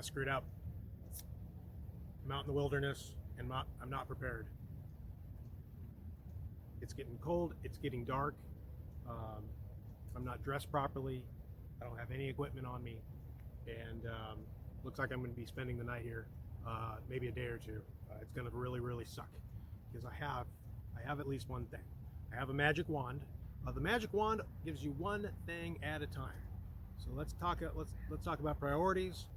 I screwed up. I'm out in the wilderness and I'm not prepared. It's getting cold, it's getting dark. Um, I'm not dressed properly. I don't have any equipment on me, and looks like I'm going to be spending the night here, maybe a day or two. It's going to really suck because I have at least one thing. I have a magic wand. The magic wand gives you one thing at a time. So let's talk about priorities.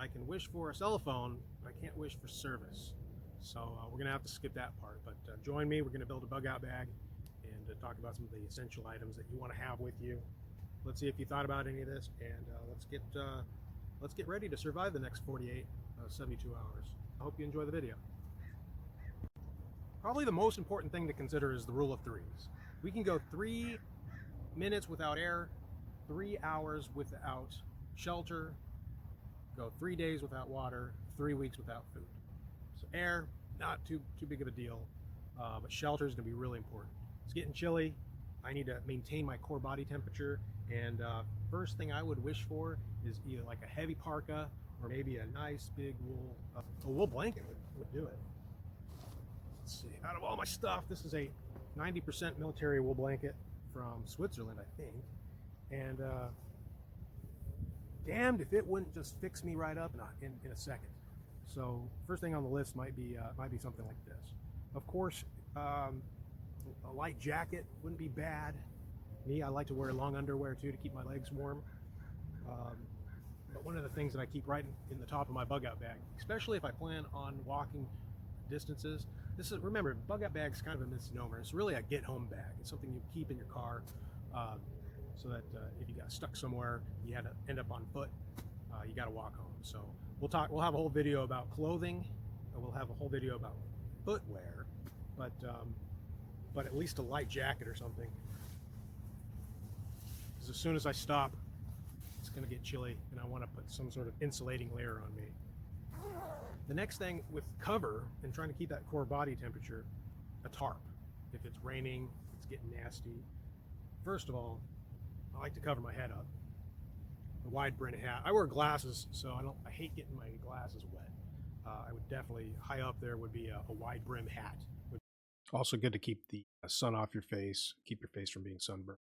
I can wish for a cell phone, but I can't wish for service. So we're gonna have to skip that part. But join me. We're gonna build a bug out bag and talk about some of the essential items that you want to have with you. Let's see if you thought about any of this, and let's get ready to survive the next 48, 72 hours. I hope you enjoy the video. Probably the most important thing to consider is the rule of threes. We can go 3 minutes without air, 3 hours without shelter, go 3 days without water, 3 weeks without food. So air, not too big of a deal, but shelter is going to be really important. It's getting chilly. I need to maintain my core body temperature, and first thing I would wish for is either like a heavy parka or maybe a nice big wool blanket would do it. Let's see, out of all my stuff, this is a 90% military wool blanket from Switzerland, I think, and damned if it wouldn't just fix me right up in a second. So first thing on the list might be something like this. Of course, a light jacket wouldn't be bad. Me, I like to wear long underwear too to keep my legs warm. But one of the things that I keep right in the top of my bug out bag, especially if I plan on walking distances, remember, bug out bag is kind of a misnomer. It's really a get home bag. It's something you keep in your car, so that if you got stuck somewhere, you had to end up on foot, you got to walk home. So we'll have a whole video about clothing, and we'll have a whole video about footwear, but at least a light jacket or something, because as soon as I stop, it's going to get chilly, and I want to put some sort of insulating layer on me. The next thing with cover and trying to keep that core body temperature, a tarp. If it's raining, it's getting nasty. First of all, I like to cover my head up. A wide brim hat. I wear glasses, so I hate getting my glasses wet. I would definitely, high up there would be a wide brim hat. Also good to keep the sun off your face, keep your face from being sunburned.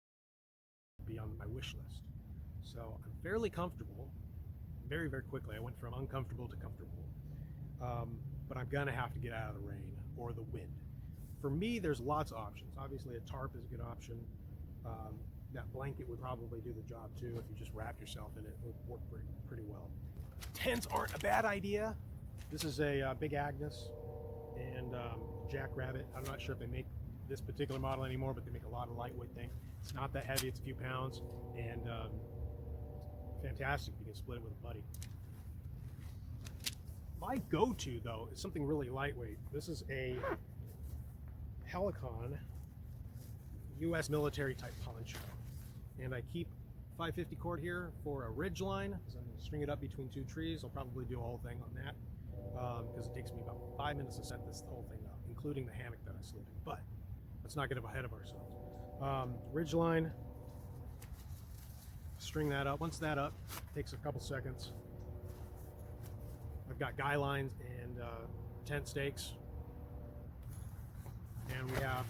Be on my wish list. So I'm fairly comfortable. Very quickly, I went from uncomfortable to comfortable. But I'm gonna have to get out of the rain or the wind. For me, there's lots of options. Obviously, a tarp is a good option. That blanket would probably do the job too if you just wrap yourself in it. It would work pretty well. Tents aren't a bad idea. This is a Big Agnes and Jackrabbit. I'm not sure if they make this particular model anymore, but they make a lot of lightweight things. It's not that heavy, it's a few pounds, and fantastic. You can split it with a buddy. My go-to, though, is something really lightweight. This is a Helicon U.S. military type poncho, and I keep 550 cord here for a ridge line, because I'm going to string it up between 2 trees. I'll probably do a whole thing on that, because it takes me about 5 minutes to set this whole thing up, including the hammock that I slid in. But let's not get ahead of ourselves. Ridge line, string that up. Once that up, takes a couple seconds. I've got guy lines and tent stakes, and we have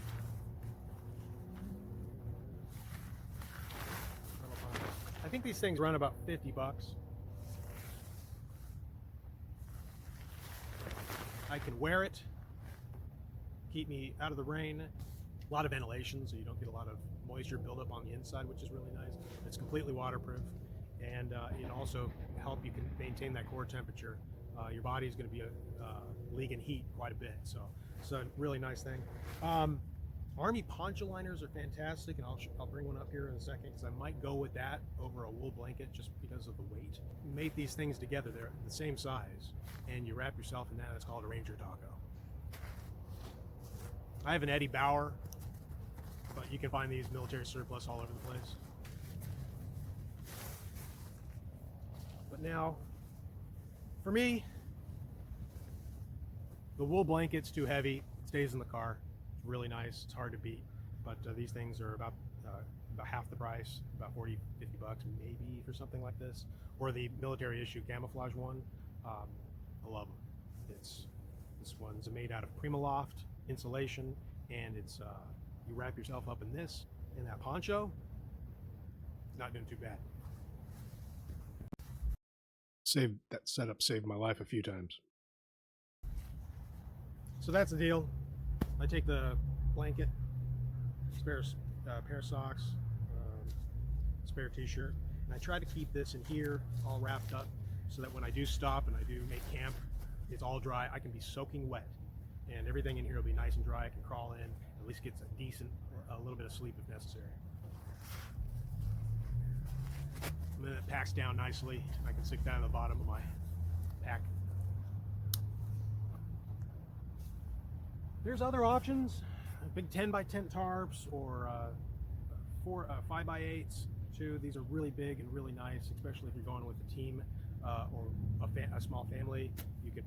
I think these things run about 50 bucks. I can wear it, keep me out of the rain. A lot of ventilation, so you don't get a lot of moisture buildup on the inside, which is really nice. It's completely waterproof, and it also help you can maintain that core temperature. Your body is going to be leaking heat quite a bit, so it's a really nice thing. Army poncho liners are fantastic, and I'll bring one up here in a second, because I might go with that over a wool blanket just because of the weight. You make these things together, they're the same size, and you wrap yourself in that. It's called a Ranger taco. I have an Eddie Bauer, but you can find these military surplus all over the place. But now, for me, the wool blanket's too heavy. It stays in the car. It's really nice. It's hard to beat. But these things are about half the price, about 40, 50 bucks maybe for something like this. Or the military issue camouflage one. I love them. This one's made out of Primaloft insulation, and it's you wrap yourself up in this, in that poncho. Not doing too bad. That setup saved my life a few times. So that's the deal. I take the blanket, spare pair of socks, spare t-shirt, and I try to keep this in here all wrapped up so that when I do stop and I do make camp, it's all dry. I can be soaking wet, and everything in here will be nice and dry. I can crawl in, at least get a little bit of sleep if necessary. And then it packs down nicely. I can stick that in the bottom of my pack. There's other options, big 10 by 10 tarps or 5 by 8s too. These are really big and really nice, especially if you're going with a team or a small family. You can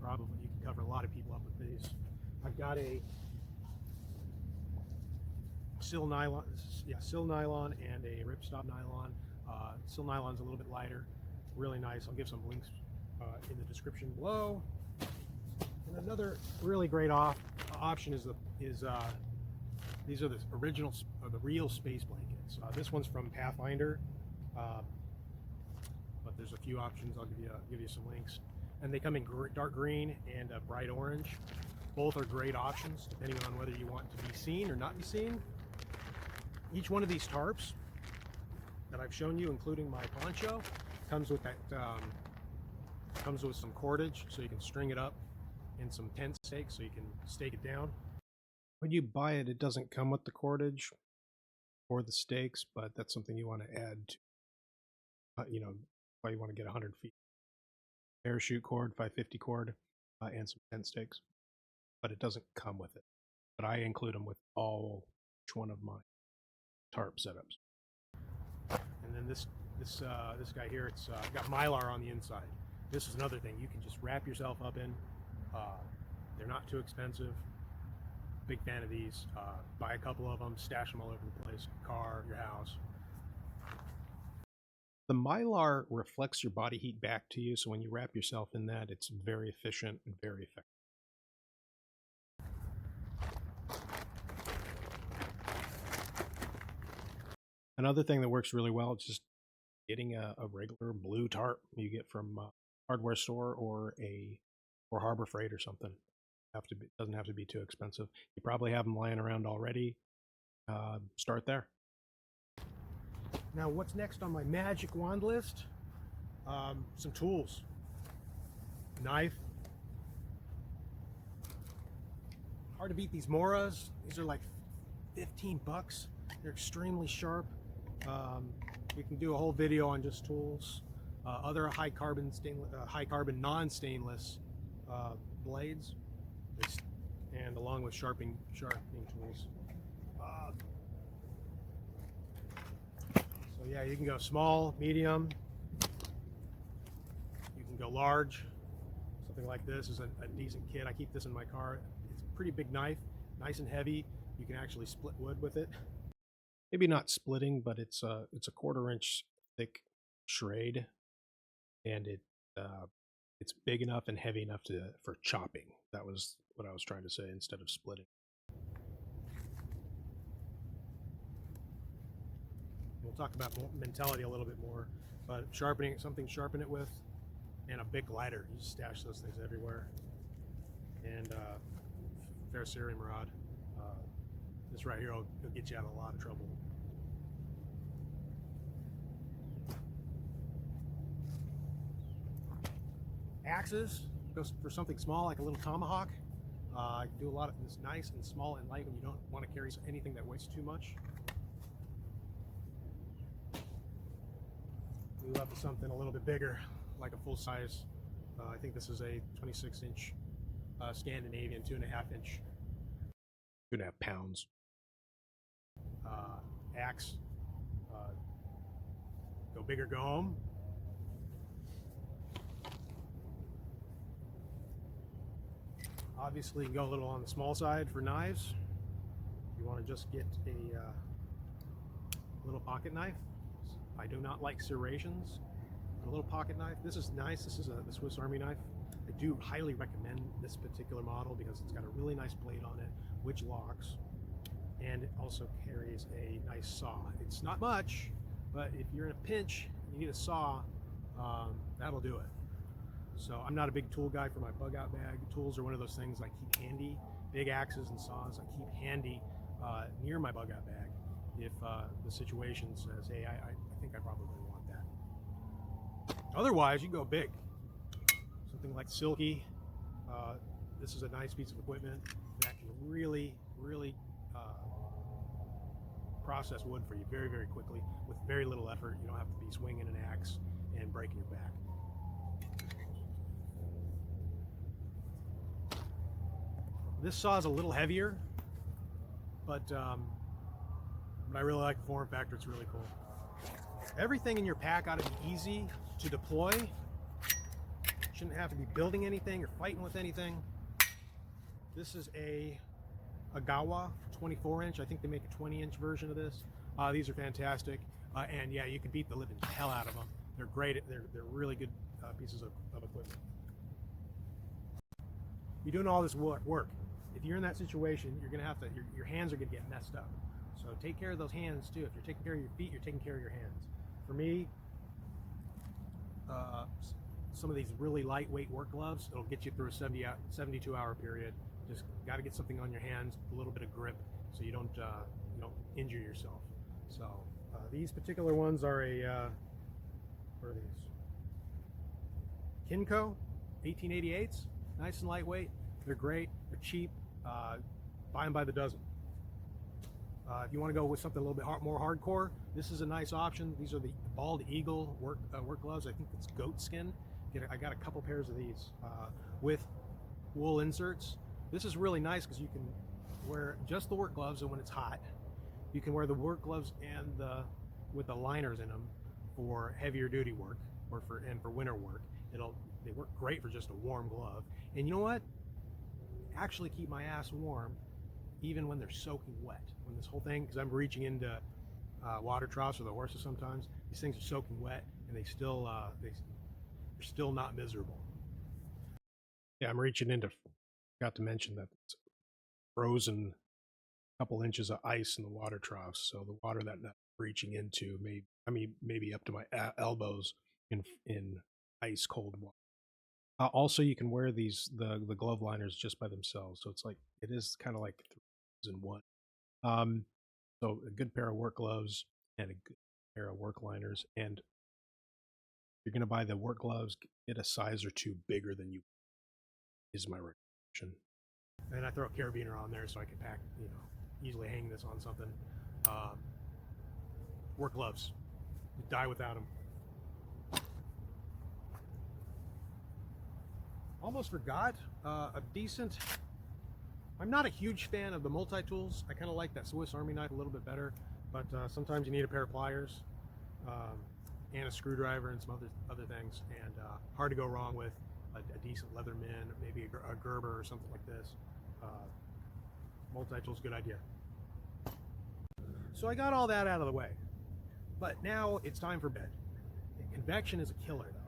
cover a lot of people up with these. I've got a sil nylon and a ripstop nylon. Sil nylon's a little bit lighter, really nice. I'll give some links in the description below. And another really great option is these are the original, the real space blankets. This one's from Pathfinder, but there's a few options. I'll give you some links, and they come in dark green and bright orange. Both are great options depending on whether you want to be seen or not be seen. Each one of these tarps that I've shown you, including my poncho, comes with some cordage so you can string it up, and some tent stakes so you can stake it down. When you buy it, it doesn't come with the cordage or the stakes, but that's something you want to add to, why you want to get 100 feet. Parachute cord, 550 cord, and some tent stakes, but it doesn't come with it. But I include them with each one of my tarp setups. And then this guy here, it's got Mylar on the inside. This is another thing you can just wrap yourself up in. They're not too expensive. Big fan of these. Buy a couple of them, stash them all over the place, your car, your house. The Mylar reflects your body heat back to you, so when you wrap yourself in that, it's very efficient and very effective. Another thing that works really well is just getting a regular blue tarp you get from a hardware store or Harbor Freight or something. Doesn't have to be too expensive. You probably have them lying around already. Start there. Now, what's next on my magic wand list? Some tools. Knife. Hard to beat these Moras. These are like 15 bucks. They're extremely sharp. You can do a whole video on just tools. Other high carbon non-stainless blades, and along with sharpening tools. So yeah, you can go small, medium. You can go large. Something like this is a decent kit. I keep this in my car. It's a pretty big knife, nice and heavy. You can actually split wood with it. Maybe not splitting, but it's a 1/4 inch thick Schrade, and it's big enough and heavy enough for chopping. That was what I was trying to say, instead of splitting. We'll talk about mentality a little bit more, but sharpen it with, and a big glider. You just stash those things everywhere. And ferrocerium rod. This right here will get you out of a lot of trouble. Axes, goes for something small like a little tomahawk. You can do a lot of this nice and small and light when you don't want to carry anything that weighs too much. We love something a little bit bigger, like a full size. I think this is a 26-inch Scandinavian 2.5 inch. 2.5 pounds. Axe. Go big or go home. Obviously, go a little on the small side for knives. You want to just get a little pocket knife. I do not like serrations. A little pocket knife. This is nice. This is the Swiss Army knife. I do highly recommend this particular model because it's got a really nice blade on it, which locks, and it also carries a nice saw. It's not much, but if you're in a pinch, you need a saw, that'll do it. So I'm not a big tool guy for my bug out bag. Tools are one of those things I keep handy. Big axes and saws I keep handy near my bug out bag if the situation says, hey, I think I probably want that. Otherwise, you can go big. Something like Silky. This is a nice piece of equipment that can really, really process wood for you very, very quickly with very little effort. You don't have to be swinging an axe and breaking your back. This saw is a little heavier, but I really like the form factor. It's really cool. Everything in your pack ought to be easy to deploy. Shouldn't have to be building anything or fighting with anything. This is a Agawa 24-inch. I think they make a 20-inch version of this. These are fantastic, and yeah, you can beat the living hell out of them. They're great. They're really good pieces of equipment. You're doing all this work. If you're in that situation, you're gonna have to. Your hands are gonna get messed up. So take care of those hands too. If you're taking care of your feet, you're taking care of your hands. For me, some of these really lightweight work gloves, it'll get you through a 72-hour period. Just got to get something on your hands, a little bit of grip, so you don't injure yourself. So these particular ones are what are these? Kinco 1888s, nice and lightweight. They're great. They're cheap. Buy them by the dozen. If you want to go with something a little bit more hardcore, this is a nice option. These are the Bald Eagle work gloves. I think it's goat skin. I got a couple pairs of these with wool inserts. This is really nice because you can wear just the work gloves, and when it's hot, you can wear the work gloves and with the liners in them for heavier duty work or for winter work. They work great for just a warm glove. And you know what? Actually keep my ass warm even when they're soaking wet. When this whole thing, because I'm reaching into water troughs for the horses sometimes, these things are soaking wet and they're still not miserable. Yeah, I'm reaching into, forgot to mention that it's frozen a couple inches of ice in the water troughs, so the water that I'm reaching into maybe up to my elbows in ice cold water. Also, you can wear the glove liners just by themselves, so it's like it is kind of like 3 in 1. So a good pair of work gloves and a good pair of work liners, and if you're going to buy the work gloves, get a size or 2 bigger than you is my recommendation. And I throw a carabiner on there so I can pack, easily hang this on something. Work gloves, you die without them. Almost forgot a decent. I'm not a huge fan of the multi-tools. I kind of like that Swiss Army knife a little bit better, but sometimes you need a pair of pliers and a screwdriver and some other things, and hard to go wrong with a decent Leatherman, maybe a Gerber or something like this. Multi-tool's a good idea. So I got all that out of the way, but now it's time for bed. Convection is a killer, though.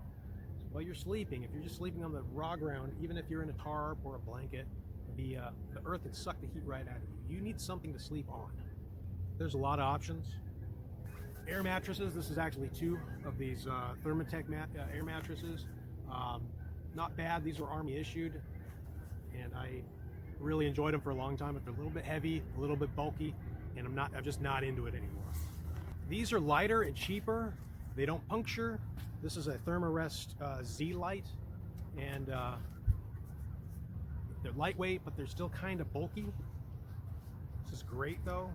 So while you're sleeping, if you're just sleeping on the raw ground, even if you're in a tarp or a blanket, the earth can suck the heat right out of you. You need something to sleep on. There's a lot of options. Air mattresses. This is actually 2 of these Thermatec air mattresses. Not bad. These were Army issued, and I really enjoyed them for a long time. But they're a little bit heavy, a little bit bulky, and I'm just not into it anymore. These are lighter and cheaper. They don't puncture. This is a Thermarest Z-Lite, and they're lightweight, but they're still kind of bulky. This is great, though.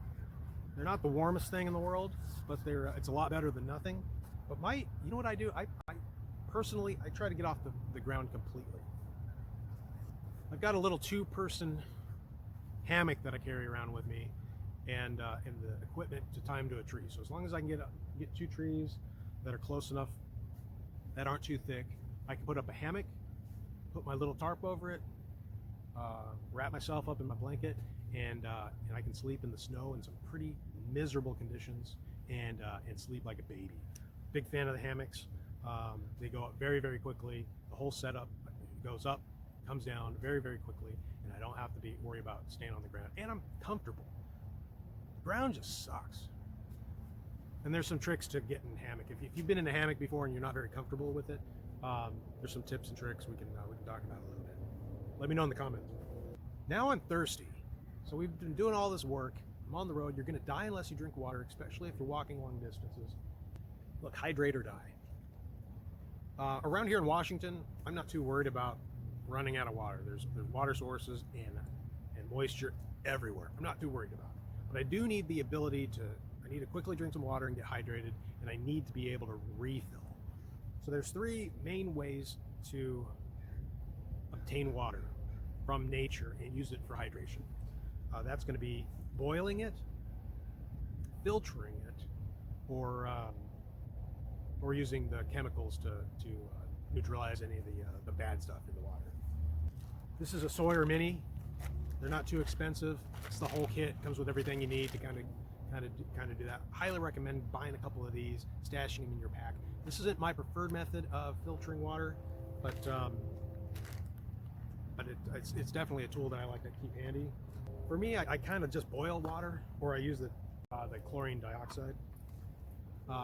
They're not the warmest thing in the world, but it's a lot better than nothing. But you know what I do? I personally try to get off the ground completely. I've got a little 2-person hammock that I carry around with me, and the equipment to tie them to a tree. So as long as I can get 2 trees that are close enough, that aren't too thick, I can put up a hammock, put my little tarp over it, wrap myself up in my blanket, and I can sleep in the snow in some pretty miserable conditions and sleep like a baby. Big fan of the hammocks. They go up very, very quickly. The whole setup goes up, comes down very, very quickly, and I don't have to worry about staying on the ground. And I'm comfortable. The ground just sucks. And there's some tricks to getting in hammock. If you've been in a hammock before and you're not very comfortable with it, there's some tips and tricks we can talk about a little bit. Let me know in the comments. Now I'm thirsty. So we've been doing all this work. I'm on the road. You're going to die unless you drink water, especially if you're walking long distances. Look, hydrate or die. Around here in Washington, I'm not too worried about running out of water. There's water sources and moisture everywhere. I'm not too worried about it. But I do need the ability I need to quickly drink some water and get hydrated, and I need to be able to refill. So there's 3 main ways to obtain water from nature and use it for hydration. That's going to be boiling it, filtering it, or using the chemicals to neutralize any of the bad stuff in the water. This is a Sawyer Mini. They're not too expensive. It's the whole kit. Comes with everything you need to kind of do that. Highly recommend buying a couple of these, stashing them in your pack. This isn't my preferred method of filtering water, but it's definitely a tool that I like to keep handy. For me, I kind of just boil water, or I use the chlorine dioxide.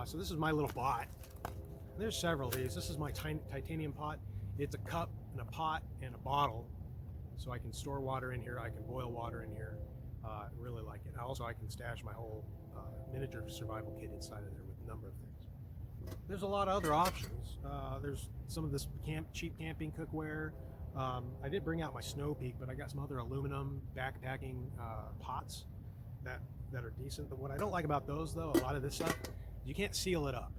So this is my little pot. There's several of these. This is my titanium pot. It's a cup and a pot and a bottle, so I can store water in here. I can boil water in here. I really like it. Also, I can stash my whole miniature survival kit inside of there with a number of things. There's a lot of other options. There's some of this cheap camping cookware. I did bring out my Snow Peak, but I got some other aluminum backpacking pots that are decent. But what I don't like about those, though, a lot of this stuff, you can't seal it up.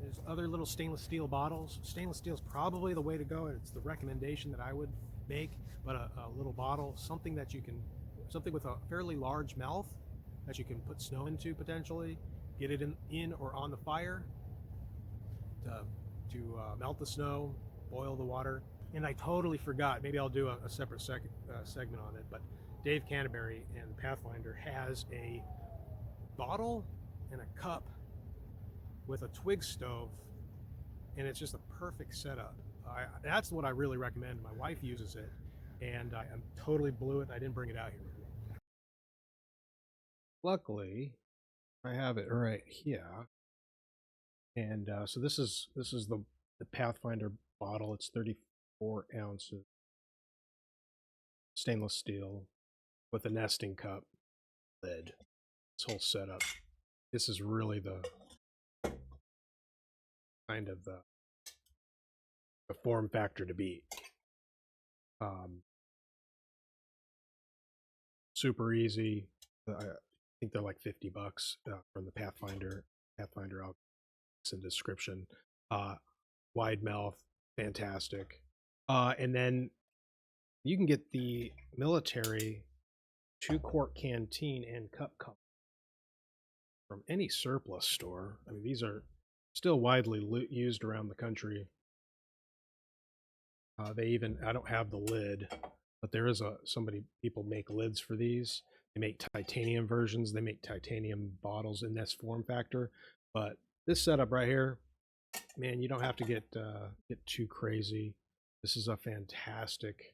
There's other little stainless steel bottles. Stainless steel is probably the way to go, and it's the recommendation that I would make. But a little bottle, something with a fairly large mouth that you can put snow into potentially, get it in or on the fire to melt the snow, boil the water. And I totally forgot, maybe I'll do a separate segment on it, but Dave Canterbury and Pathfinder has a bottle and a cup with a twig stove, and it's just a perfect setup. That's what I really recommend. My wife uses it, and I totally blew it. I didn't bring it out here. Luckily, I have it right here, and so this is the Pathfinder bottle. It's 34 ounces, stainless steel, with a nesting cup lid. This whole setup. This is really the kind of the form factor to beat. Super easy. I think they're like $50 from the Pathfinder. I'll in the description. Wide mouth, fantastic. And then you can get the military 2-quart canteen and cup from any surplus store. I mean, these are still widely used around the country. I don't have the lid, but there is people make lids for these. They make titanium versions. They make titanium bottles in this form factor. But this setup right here, man, you don't have to get too crazy. This is a fantastic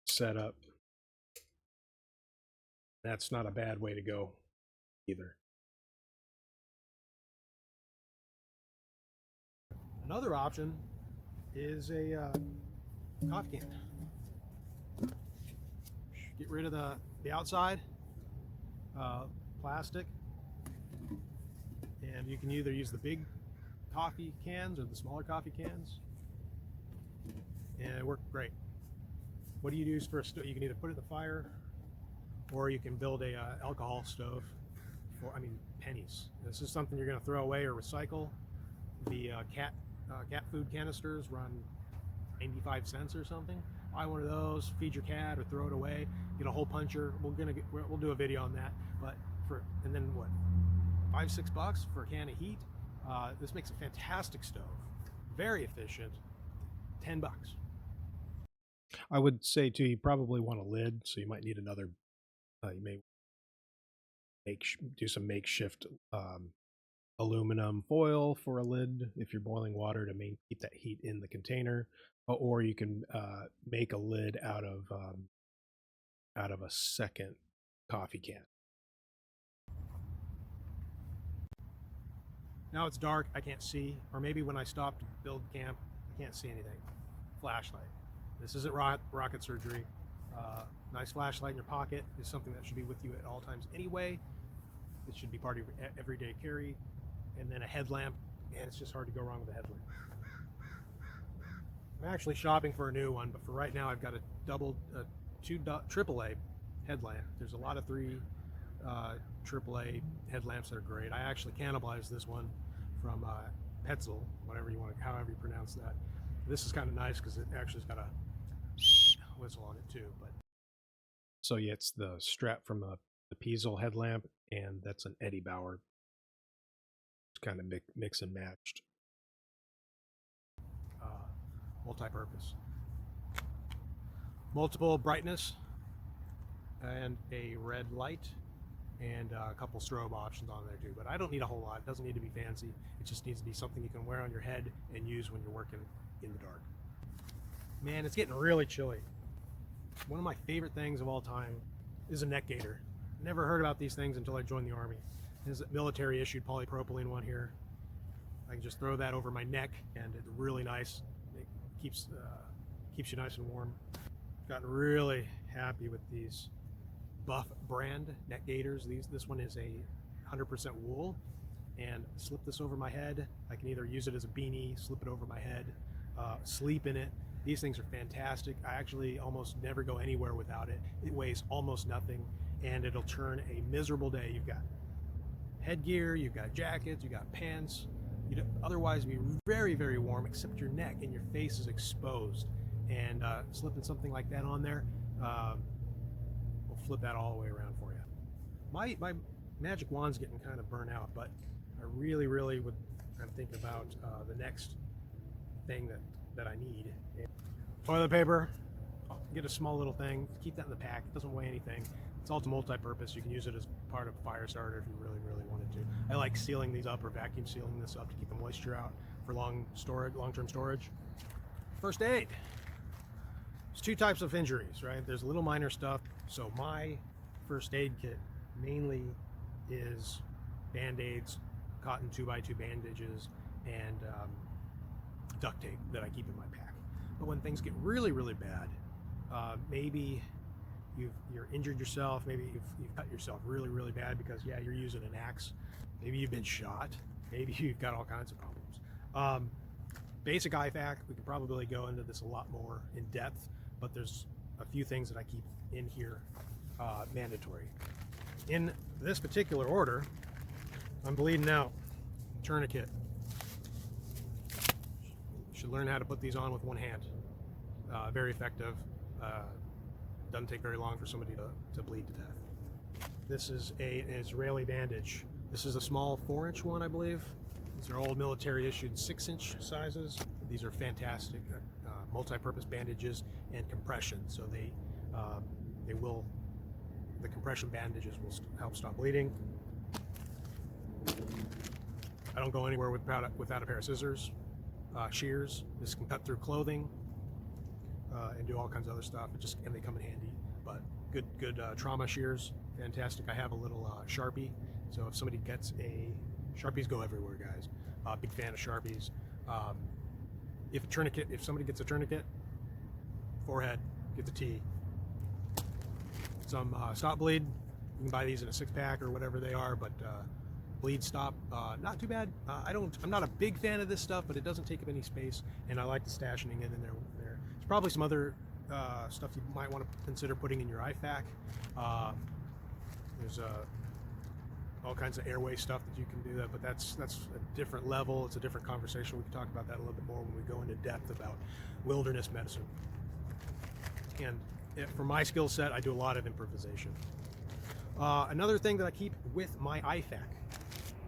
setup. That's not a bad way to go either. Another option is a coffee can. Get rid of the outside plastic, and you can either use the big coffee cans or the smaller coffee cans, and it worked great. What do you use for a stove? You can either put it in the fire, or you can build a alcohol stove for, pennies. This is something you're going to throw away or recycle. The cat food canisters run 95 cents or something. Buy one of those, feed your cat, or throw it away. Get a hole puncher. We'll do a video on that. And then what? $5-6 for a can of heat. This makes a fantastic stove. Very efficient. $10. I would say too, you probably want a lid, so you might need another. You may do some makeshift aluminum foil for a lid if you're boiling water to keep that heat in the container, or you can make a lid out of a second coffee can. Now it's dark, I can't see, or maybe when I stop to build camp, I can't see anything. Flashlight. This isn't rocket surgery. Nice flashlight in your pocket is something that should be with you at all times anyway. It should be part of your everyday carry. And then a headlamp, and it's just hard to go wrong with a headlamp. I'm actually shopping for a new one, but for right now I've got a two AAA headlamp. There's a lot of AAA headlamps that are great. I actually cannibalized this one from Petzl, however you pronounce that. This is kind of nice because it actually's got a whistle on it too. But so yeah, it's the strap from the Petzl headlamp, and that's an Eddie Bauer. It's kind of mix and matched. Multi-purpose. Multiple brightness and a red light and a couple strobe options on there too. But I don't need a whole lot. It doesn't need to be fancy. It just needs to be something you can wear on your head and use when you're working in the dark. Man, it's getting really chilly. One of my favorite things of all time is a neck gaiter. Never heard about these things until I joined the Army. There's a military issued polypropylene one here. I can just throw that over my neck, and it's really nice. It keeps you nice and warm. Gotten really happy with these Buff brand neck gaiters. This one is a 100% wool, and slip this over my head. I can either use it as a beanie, slip it over my head, sleep in it. These things are fantastic. I actually almost never go anywhere without it. It weighs almost nothing, and it'll turn a miserable day. You've got headgear, you've got jackets, you've got pants. You'd otherwise be very, very warm, except your neck and your face is exposed. And slipping something like that on there will flip that all the way around for you. My magic wand's getting kind of burnt out, but I really I'm thinking about the next thing that I need. Toilet paper. Get a small little thing. Keep that in the pack. It doesn't weigh anything. It's also multi-purpose. You can use it as part of a fire starter if you really wanted to. I like sealing these up or vacuum sealing this up to keep the moisture out for long-term storage. First aid. There's two types of injuries, right? There's little minor stuff. So my first aid kit mainly is Band-Aids, cotton 2x2 bandages, and duct tape that I keep in my pack. But when things get really bad, maybe you're injured yourself, maybe you've cut yourself really bad because you're using an axe, maybe you've been shot, maybe you've got all kinds of problems. Basic IFAK, we could probably go into this a lot more in depth, but there's a few things that I keep in here mandatory. In this particular order, I'm bleeding out. Tourniquet. You should learn how to put these on with one hand. Very effective. Doesn't take very long for somebody to bleed to death. This is an Israeli bandage. This is a small 4-inch one, I believe. These are old military issued 6-inch sizes. These are fantastic multi-purpose bandages and compression. So the compression bandages will help stop bleeding. I don't go anywhere without a pair of scissors. Shears. This can cut through clothing and do all kinds of other stuff. And they come in handy. But good trauma shears, fantastic. I have a little Sharpie. So if somebody gets Sharpies go everywhere, guys. Big fan of Sharpies. If somebody gets a tourniquet, forehead, get the T. Some stop bleed. You can buy these in a 6-pack or whatever they are, but bleed stop, not too bad. I'm not a big fan of this stuff, but it doesn't take up any space, and I like the stashing it in there. There's probably some other stuff you might want to consider putting in your IFAK. There's all kinds of airway stuff that you can do that, but that's a different level. It's a different conversation. We can talk about that a little bit more when we go into depth about wilderness medicine. And for my skill set, I do a lot of improvisation. Another thing that I keep with my IFAK.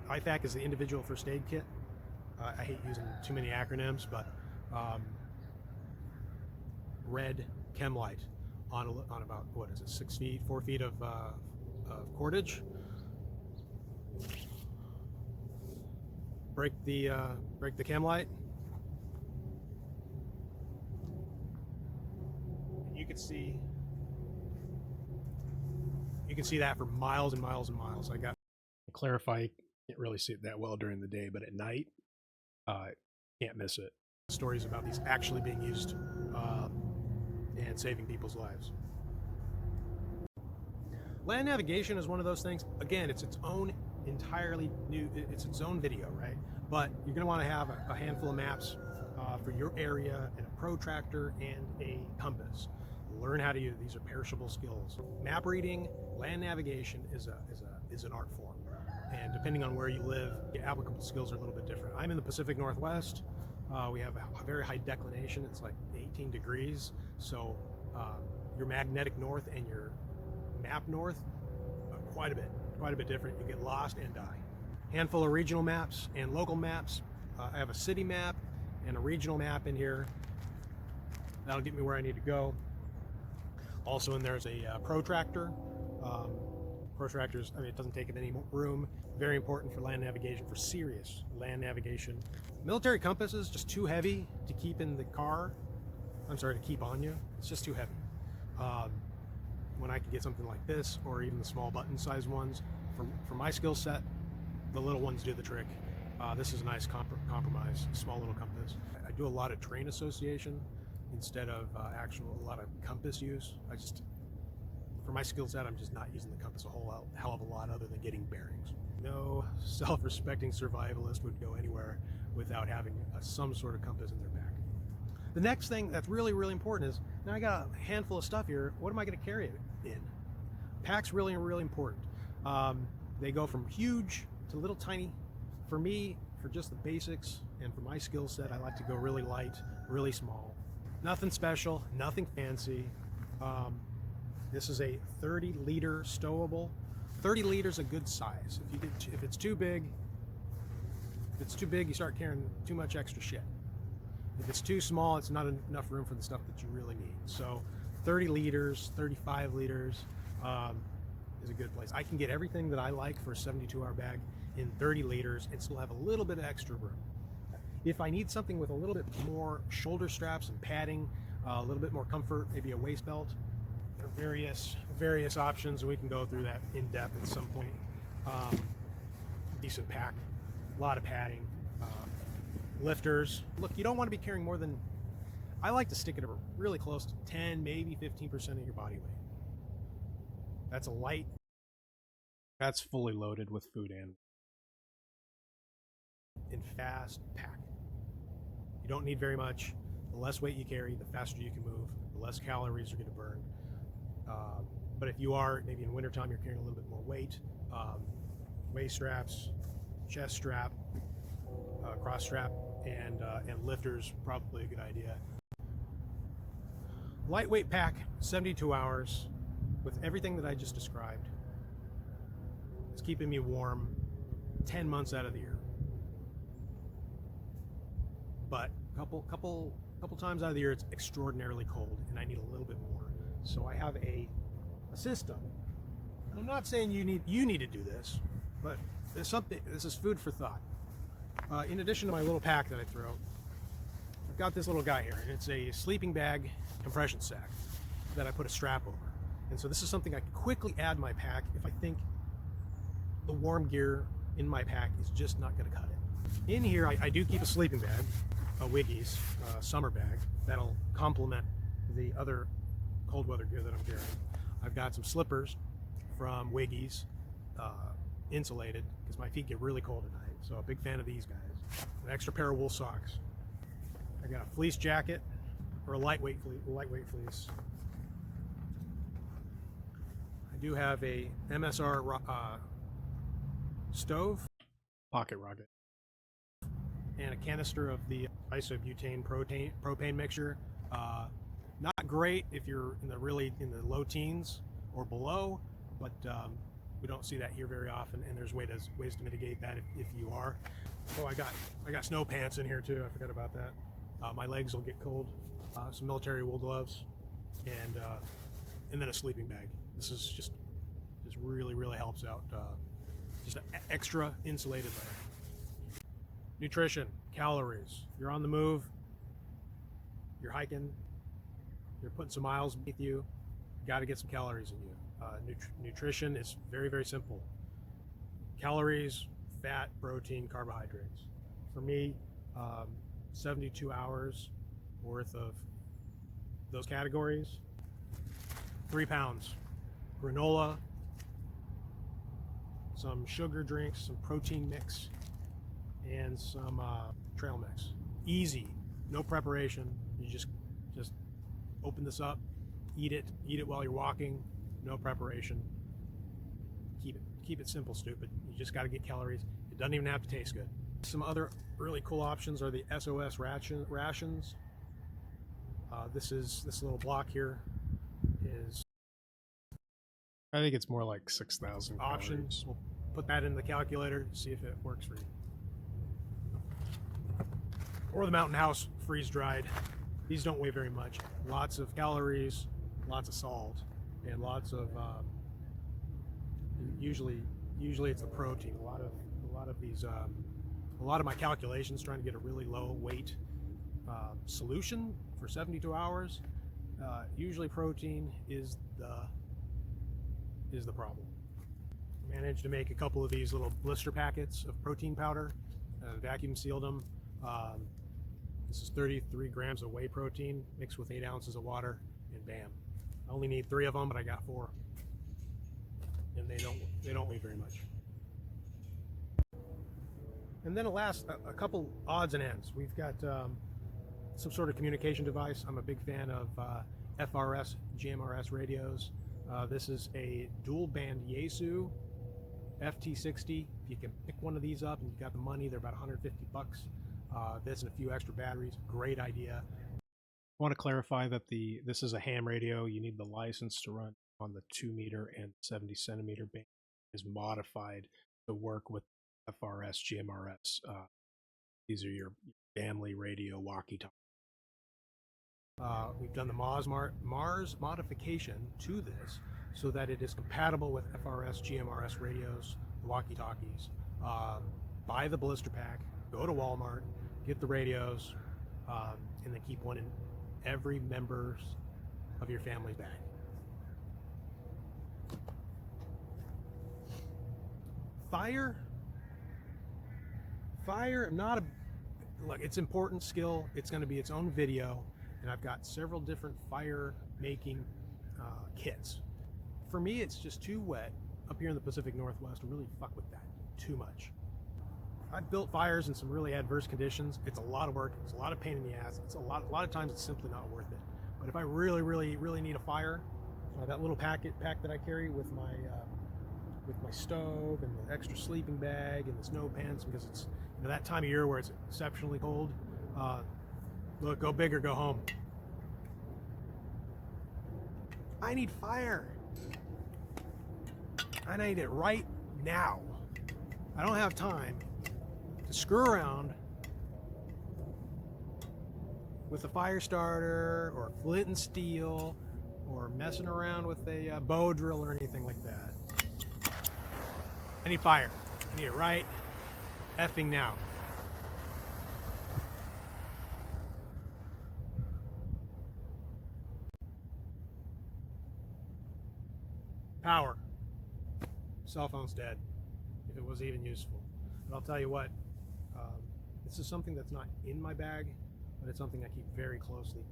IFAK is the individual first aid kit. I hate using too many acronyms, but red Chemlite on about, 4 feet of cordage. break the chem light. You can see that for miles and miles and miles. I got to clarify, can't really see it that well during the day, but at night, can't miss it. Stories about these actually being used and saving people's lives. Land navigation is one of those things. Again, it's its own entirely new, it's its own video, right? But you're going to want to have a handful of maps for your area, and a protractor and a compass. Learn how to use these. Are perishable skills. Map reading, land navigation is an art form, and depending on where you live, the applicable skills are a little bit different. I'm in the Pacific Northwest. We have a very high declination. It's like 18 degrees, so your magnetic north and your map north quite a bit different. You get lost and die. Handful of regional maps and local maps. I have a city map and a regional map in here. That'll get me where I need to go. Also in there's a protractor. Protractors, I mean, it doesn't take up any room. Very important for land navigation, for serious land navigation. Military compass is just too heavy to keep in the car. I'm sorry, to keep on you. It's just too heavy. When I can get something like this, or even the small button size ones, for my skill set, the little ones do the trick. This is a nice compromise, small little compass. I do a lot of train association instead of a lot of compass use. For my skill set, I'm just not using the compass a hell of a lot other than getting bearings. No self-respecting survivalist would go anywhere without having some sort of compass in their pack. The next thing that's really, really important is, now I got a handful of stuff here, what am I going to carry it in? Pack's really, really important. They go from huge to little tiny. For me, for just the basics, and for my skill set, I like to go really light, really small. Nothing special, nothing fancy. This is a 30-liter stowable. 30 liters a good size. If it's too big, you start carrying too much extra shit. If it's too small, it's not enough room for the stuff that you really need. So 30 liters, 35 liters is a good place. I can get everything that I like for a 72-hour bag in 30 liters and still have a little bit of extra room. If I need something with a little bit more shoulder straps and padding, a little bit more comfort, maybe a waist belt, there are various options, and we can go through that in depth at some point. Decent pack, a lot of padding, lifters. Look, you don't want to be carrying more than, I like to stick it really close to 10, maybe 15% of your body weight. That's a light. That's fully loaded with food and fast pack. You don't need very much. The less weight you carry, the faster you can move, the less calories you're going to burn. But if you are, maybe in wintertime, you're carrying a little bit more weight, waist straps, chest strap, cross strap, and lifters, probably a good idea. Lightweight pack, 72 hours, with everything that I just described. It's keeping me warm 10 months out of the year. But a couple times out of the year, it's extraordinarily cold, and I need a little bit more. So I have a system. I'm not saying you need to do this, but there's something. This is food for thought. In addition to my little pack that I throw, I've got this little guy here, and it's a sleeping bag compression sack that I put a strap over. And so this is something I can quickly add my pack if I think the warm gear in my pack is just not going to cut it. In here, I do keep a sleeping bag, a Wiggies summer bag that'll complement the other cold weather gear that I'm carrying. I've got some slippers from Wiggies, insulated, because my feet get really cold at night, so a big fan of these guys. An extra pair of wool socks. I got a fleece jacket, or a lightweight fleece. I do have a MSR stove, pocket rocket, and a canister of the isobutane propane mixture. Not great if you're in the low teens or below, but we don't see that here very often, and there's ways to mitigate that if you are. Oh, I got snow pants in here too. I forgot about that. My legs will get cold. Some military wool gloves, and then a sleeping bag. This just really helps out. Just an extra insulated layer. Nutrition, calories. You're on the move, you're hiking, you're putting some miles beneath you, you got to get some calories in you. Nutrition is very, very simple. Calories, fat, protein, carbohydrates. For me, 72 hours worth of those categories. 3 pounds granola, some sugar drinks, some protein mix, and some trail mix. Easy, no preparation. You just open this up, eat it while you're walking. No preparation. Keep it simple, stupid. You just got to get calories. It doesn't even have to taste good. Some other really cool options are the SOS rations. This little block here is, I think it's more like 6,000 options. We'll put that in the calculator, see if it works for you. Or the Mountain House freeze dried. These don't weigh very much. Lots of calories, lots of salt, and lots of usually it's the protein. A lot of these a lot of my calculations trying to get a really low weight solution for 72 hours. Usually protein is the problem. Managed to make a couple of these little blister packets of protein powder, vacuum sealed them. This is 33 grams of whey protein mixed with 8 ounces of water, and bam. I only need 3 of them, but I got 4. And they don't weigh very much. And then a couple odds and ends. We've got some sort of communication device. I'm a big fan of FRS, GMRS radios. This is a dual band Yaesu FT60. If you can pick one of these up and you've got the money, they're about 150 bucks. This and a few extra batteries. Great idea. I want to clarify that this is a ham radio. You need the license to run on the 2 meter and 70 centimeter band. It is modified to work with FRS, GMRS. These are your family radio walkie-talkie. We've done the Mars modification to this so that it is compatible with FRS, GMRS radios, walkie-talkies. Buy the blister pack, go to Walmart, get the radios, and then keep one in every member of your family's bag. Fire, not a, look, it's important skill. It's going to be its own video, and I've got several different fire making kits. For me, it's just too wet up here in the Pacific Northwest to really fuck with that too much. I've built fires in some really adverse conditions. It's a lot of work. It's a lot of pain in the ass. It's a lot of times it's simply not worth it. But if I really, really, really need a fire, that little pack that I carry with my stove and the extra sleeping bag and the snow pants, because it's that time of year where it's exceptionally cold. Look, go big or go home. I need fire. I need it right now. I don't have time to screw around with a fire starter or flint and steel or messing around with a bow drill or anything like that. I need fire. I need it right effing now. Power. Cell phone's dead, if it was even useful. But I'll tell you what, this is something that's not in my bag, but it's something I keep very closely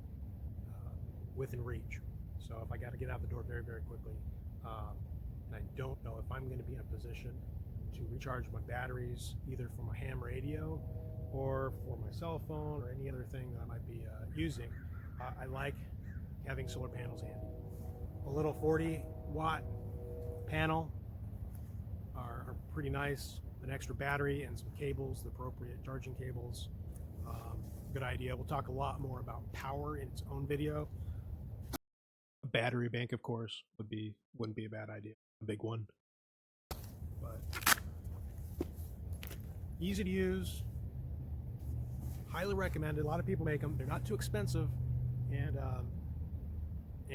within reach. So if I got to get out the door very, very quickly, and I don't know if I'm going to be in a position to recharge my batteries, either for my ham radio or for my cell phone or any other thing that I might be using, I like having solar panels handy. A little 40-watt panel are pretty nice. An extra battery and some cables, the appropriate charging cables. Good idea. We'll talk a lot more about power in its own video. A battery bank, of course, wouldn't be a bad idea. A big one. But easy to use. Highly recommended. A lot of people make them. They're not too expensive. And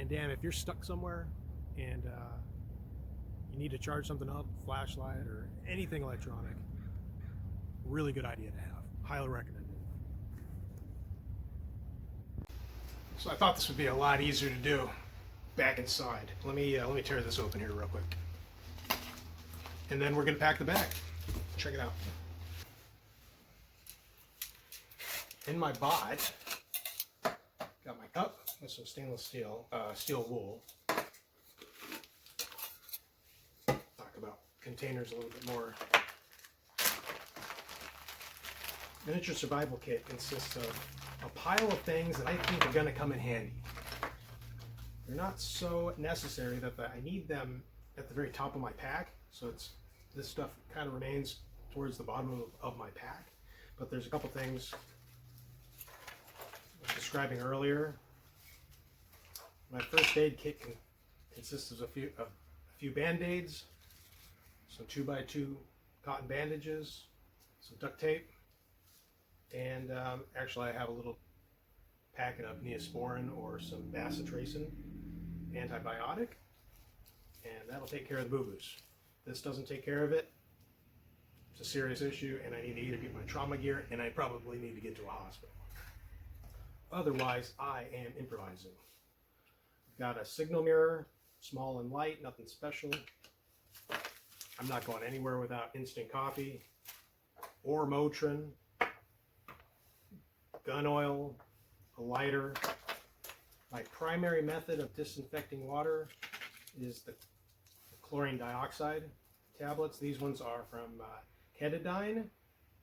damn, if you're stuck somewhere and you need to charge something up, flashlight or anything electronic, really good idea to have. Highly recommend it. So I thought this would be a lot easier to do back inside. Let me tear this open here real quick. And then we're going to pack the bag. Check it out. In my bot, got my cup with some stainless steel, steel wool. Talk about containers a little bit more. Miniature survival kit consists of a pile of things that I think are going to come in handy. They're not so necessary that I need them at the very top of my pack, so this stuff kind of remains towards the bottom of my pack. But there's a couple things I was describing earlier. My first aid kit consists of a few Band-Aids, some 2x2 cotton bandages, some duct tape, and actually I have a little packet of Neosporin or some bacitracin antibiotic, and that'll take care of the boo-boos. This doesn't take care of it. It's a serious issue, and I need to either get my trauma gear, and I probably need to get to a hospital. Otherwise, I am improvising. I've got a signal mirror, small and light, nothing special. I'm not going anywhere without instant coffee or Motrin, gun oil, a lighter. My primary method of disinfecting water is the chlorine dioxide tablets. These ones are from Ketadine.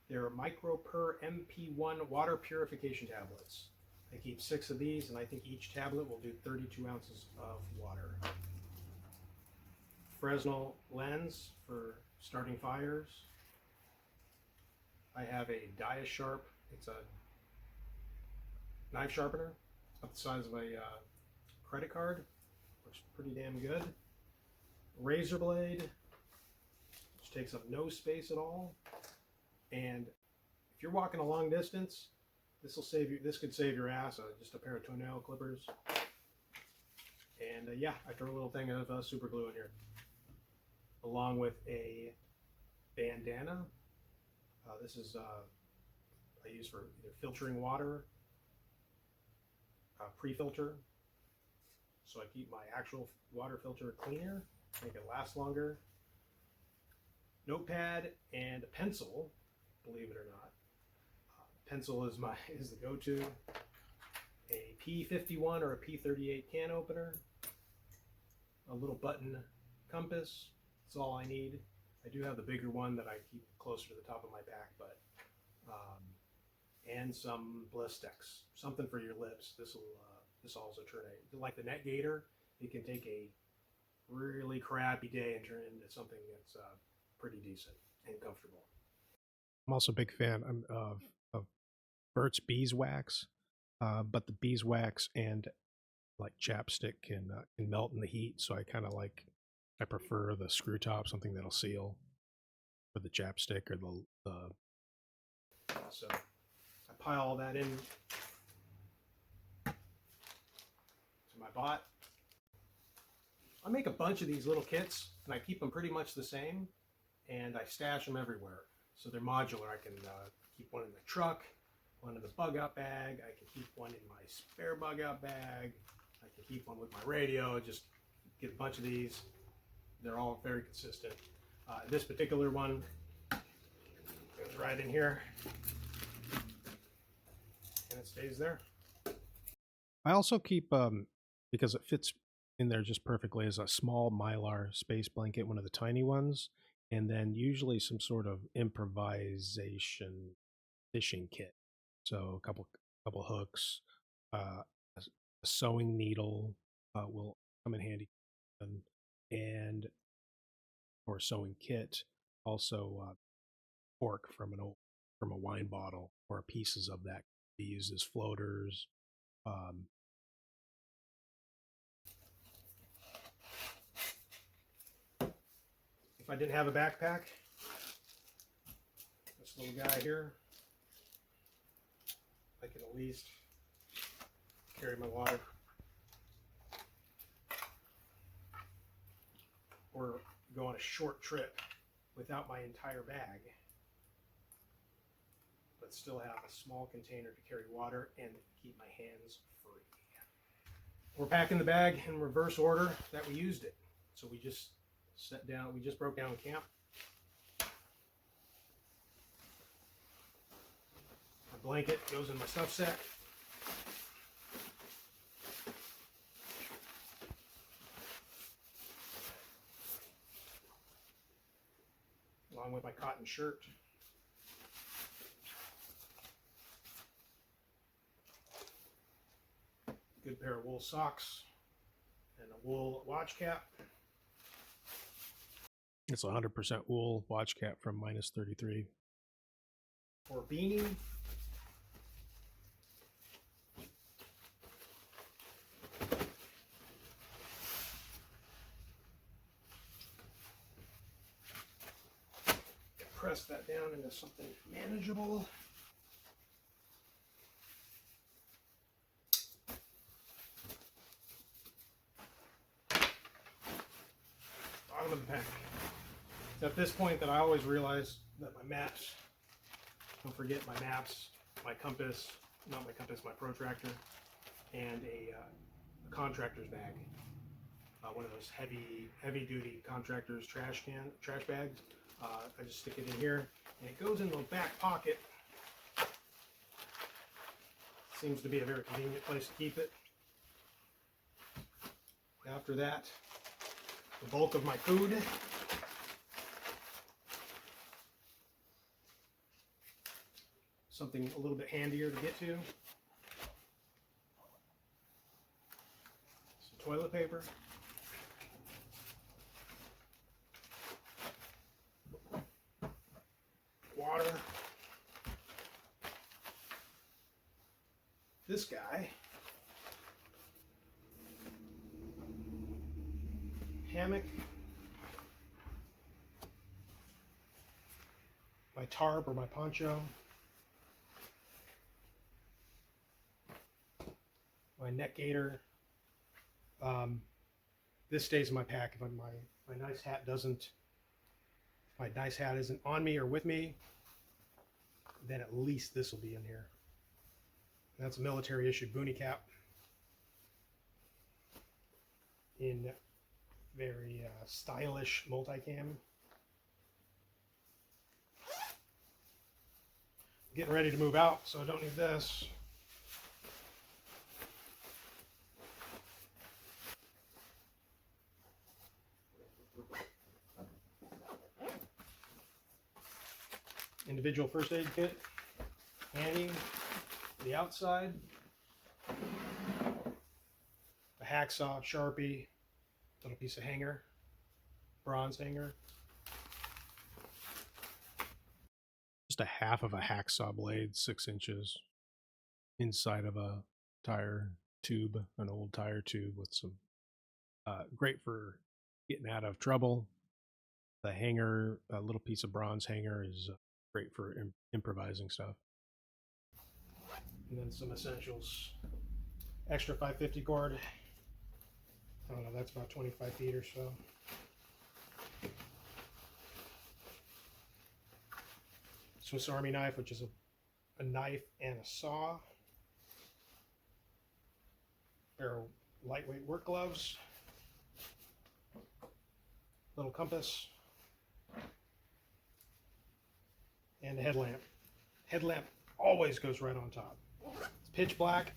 They're MicroPur MP1 water purification tablets. I keep 6 of these, and I think each tablet will do 32 ounces of water. Fresnel lens for starting fires. I have a DiaSharp. It's a knife sharpener, about the size of a credit card. Looks pretty damn good. Razor blade, which takes up no space at all. And if you're walking a long distance, this could save your ass. Just a pair of toenail clippers. And yeah, I throw a little thing of super glue in here, along with a bandana. This is I use for either filtering water, pre-filter, so I keep my actual water filter cleaner, make it last longer. Notepad and a pencil, believe it or not. Pencil is the go-to. A P51 or a P38 can opener. A little button compass. That's all I need. I do have the bigger one that I keep closer to the top of my back, but and some Blistex, something for your lips. This also turn like the Net Gator. It can take a really crappy day and turn it into something that's pretty decent and comfortable. I'm also a big fan of Burt's Beeswax, but the beeswax and like chapstick can melt in the heat, so I prefer the screw top, something that'll seal, for the chapstick or the. So I pile all that in to my bot. I make a bunch of these little kits, and I keep them pretty much the same, and I stash them everywhere. So they're modular. I can keep one in the truck, one in the bug out bag. I can keep one in my spare bug out bag. I can keep one with my radio. Just get a bunch of these. They're all very consistent. This particular one goes right in here, and it stays there. I also keep, because it fits in there just perfectly, as a small Mylar space blanket, one of the tiny ones, and then usually some sort of improvisation fishing kit. So a couple hooks, a sewing needle will come in handy, and or sewing kit. Also, cork from a wine bottle, or pieces of that can be used as floaters. If I didn't have a backpack, this little guy here, I can at least carry my water. Or go on a short trip without my entire bag. but still have a small container to carry water and keep my hands free. We're packing the bag in reverse order that we used it. So we just set down, we just broke down camp. My blanket goes in my stuff sack. Along with my cotton shirt. Good pair of wool socks and a wool watch cap. It's 100% wool watch cap from -33. For beanie. Press that down into something manageable. Bottom of the pack. It's at this point that I always realize that my maps, don't forget my maps, my compass, not my compass, my protractor, and a contractor's bag. One of those heavy duty contractor's trash bags. I just stick it in here, and it goes in the back pocket. Seems to be a very convenient place to keep it. After that, the bulk of my food. Something a little bit handier to get to. Some toilet paper. Water. This guy. Hammock. My tarp or my poncho. My neck gaiter. This stays in my pack if my nice hat doesn't. If my nice hat isn't on me or with me, then at least this will be in here. That's a military issued boonie cap in very stylish multicam. Getting ready to move out, so I don't need this. Individual first aid kit, handy. The outside, a hacksaw, Sharpie, little piece of hanger, bronze hanger. Just a half of a hacksaw blade, 6 inches, inside of a tire tube, an old tire tube with some, great for getting out of trouble. The hanger, a little piece of bronze hanger, is great for improvising stuff. And then some essentials. Extra 550 cord. I don't know, that's about 25 feet or so. Swiss Army knife, which is a knife and a saw. Pair of lightweight work gloves. Little compass. And a headlamp. Headlamp always goes right on top. It's pitch black.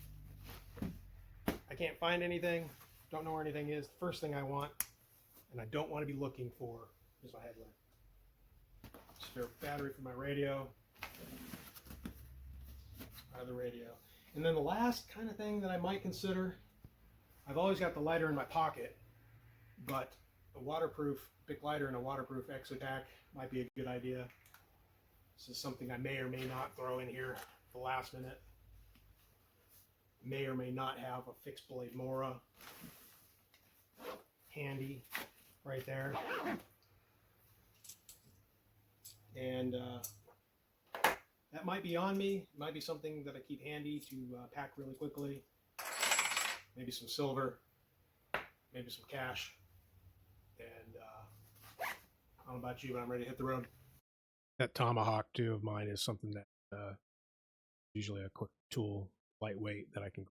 I can't find anything. Don't know where anything is. The first thing I want, and I don't want to be looking for, is my headlamp. Spare battery for my radio. Other radio. And then the last kind of thing that I might consider, I've always got the lighter in my pocket, but a waterproof Bic lighter and a waterproof exit pack might be a good idea. This is something I may or may not throw in here at the last minute. May or may not have a fixed blade Mora handy right there. And that might be on me. It might be something that I keep handy to pack really quickly. Maybe some silver, maybe some cash. And I don't know about you, but I'm ready to hit the road. That tomahawk too of mine is something that usually a quick tool, lightweight, that I can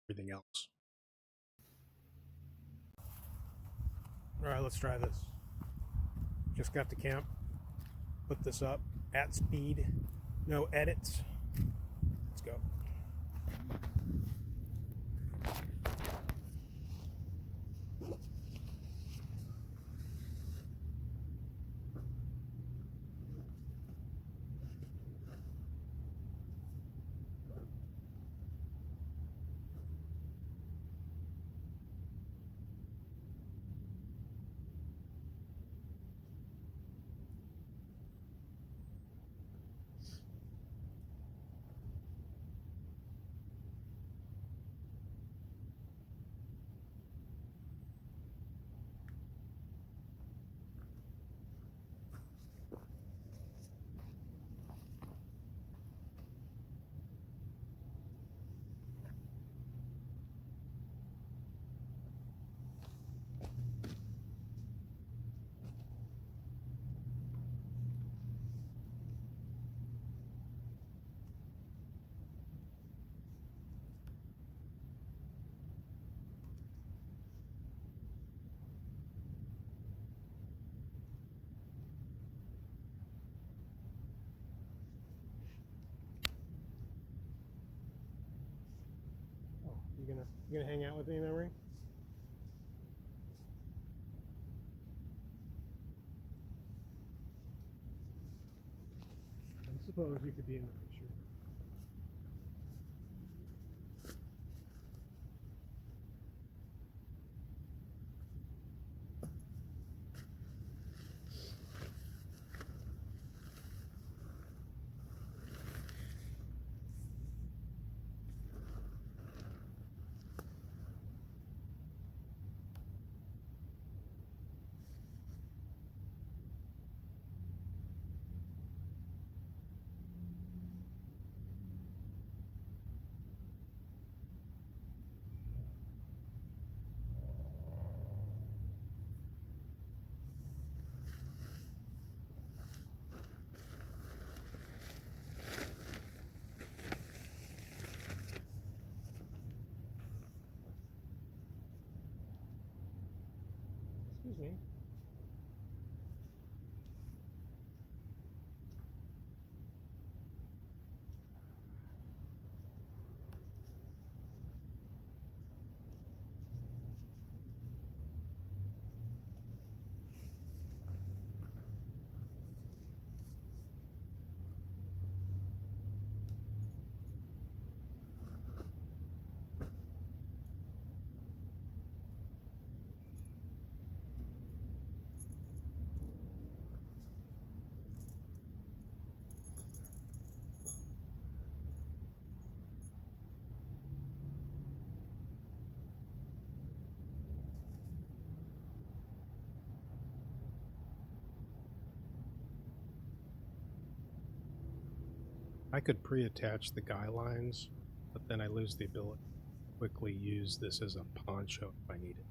everything else. All right, let's try this. Just got to camp. Put this up at speed. No edits. Let's go. Oh, you gonna hang out with me, Memory? I suppose you could be in the picture. Excuse me. I could pre-attach the guy lines, but then I lose the ability to quickly use this as a poncho if I need it.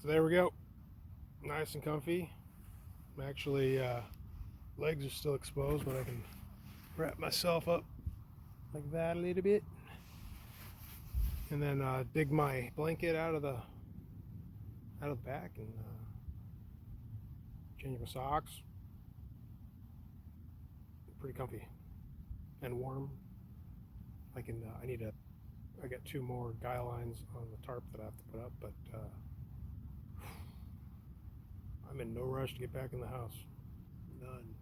So there we go. Nice and comfy. I'm actually, legs are still exposed, but I can wrap myself up like that a little bit. And then dig my blanket out of the back and change my socks. Pretty comfy and warm. I got 2 more guy lines on the tarp that I have to put up, but I'm in no rush to get back in the house. None.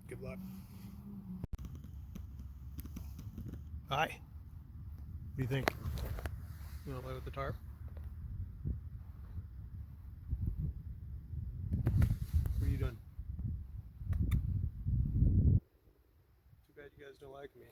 Good luck. Hi. What do you think? You want to play with the tarp? What are you doing? Too bad you guys don't like me.